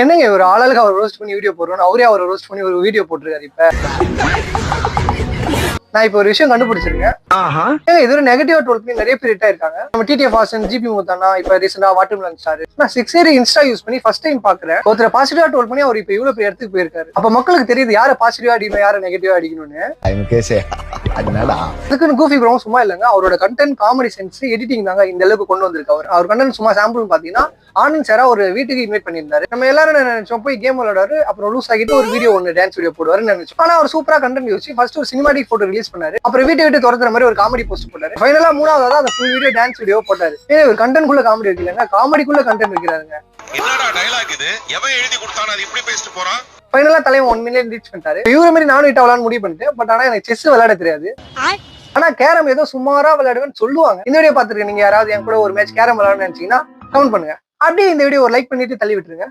என்னங்க ஒரு ஆளுக்கு அவர் ரோஸ்ட் பண்ணி வீடியோ போடுறோம், அவரே அவர் ரோஸ்ட் பண்ணி ஒரு வீடியோ போட்டிருக்காரு. இப்ப நான் இப்ப ஒரு விஷயம் கண்டுபிடிச்சிருக்கேன். இது ஒரு நெகட்டிவா ட்ரோல் பண்ணி நிறைய பேர் ஹிட் இருக்காங்க. நம்ம டிடிஎஃப் வாசன், ஜிபி முத்தானா, இப்ப ரீசெண்டா வாட்டர்மெலன் ஸ்டார். நான் 6 இயர் இன்ஸ்டா யூஸ் பண்ணி ஃபர்ஸ்ட் டைம் பாக்குறேன் ஒருத்தர் பாசிட்டிவா ட்ரோல் பண்ணி அவர் இப்ப இவ்வளவு பெரிய இடத்துக்கு போயிருக்காரு. அப்ப மக்களுக்கு தெரியுது யார பாசிட்டிவா அடிக்கணும், யார நெகட்டிவா அடிக்கணும்னு. அதுக்குன்னு கூஃபி ப்ரோ சும்மா இல்லங்க, அவரோட கண்டென்ட், காமெடி சென்ஸ், எடிட்டிங் தாங்க இந்த அளவுக்கு கொண்டு வந்திருக்கு. அவர் கண்டென்ட் சும்மா சாம்பிள் பாத்தீங்கன்னா ஆனந்த் சாரா ஒரு வீட்டுக்கு இன்வைட் பண்ணியிருந்தாரு. நம்ம எல்லாரும் நினைச்சோம் போய் கேம் விளையாடுவாரு, அப்புறம் லூஸ் ஆகிட்டு ஒரு வீடியோ ஒன்னு டான்ஸ் வீடியோ போடுவாருன்னு நினைச்சோம். ஆனா அவர் சூப்பரா கண்டென்ட் யோசிச்சு ஃபர்ஸ்ட் ஒரு சினிமாட்டிக் போட்டோ ரிலீஸ் பண்ணாரு. அப்புறம் வீட்டை விட்டு துரத்துற மாதிரி ஒரு காமெடி போஸ்ட் போட்டாரு. ஃபைனலா மூணாவதா அந்த ஃபுல் வீடியோ டான்ஸ் வீடியோ போட்டாரு. ஒரு கண்டென்ட் குள்ள காமெடி வைக்கலங்க, காமெடிக்குள்ள கண்டென்ட் வைக்கிறாருங்க. என்னடா டயலாக் இது? எவன் எழுதி கொடுத்தானே அது இப்படி பேசிட்டு போறான்? ஃபைனலா தலைவன் 1 மில்லியன் ரீச் பண்ணிட்டாரு. இவர மாதிரி நானும் ஹிட் ஆகலாம்னு முடிவு பண்ணிட்டேன். பட் ஆனா எனக்கு செஸ் விளையாட தெரியாது. ஆனா கேரம் ஏதோ சுமாரா விளையாடுவேன்னு சொல்லுவாங்க. இந்த வீடியோ பாத்துருக்கேன். நீங்க யாராவது என் கூட ஒரு மேட்ச் கேரம் விளையாடணும்னு நினைச்சீங்கன்னா கமெண்ட் பண்ணுங்க. அப்படியே இந்த வீடியோ ஒரு லைக் பண்ணிட்டு தள்ளி விட்டுருங்க.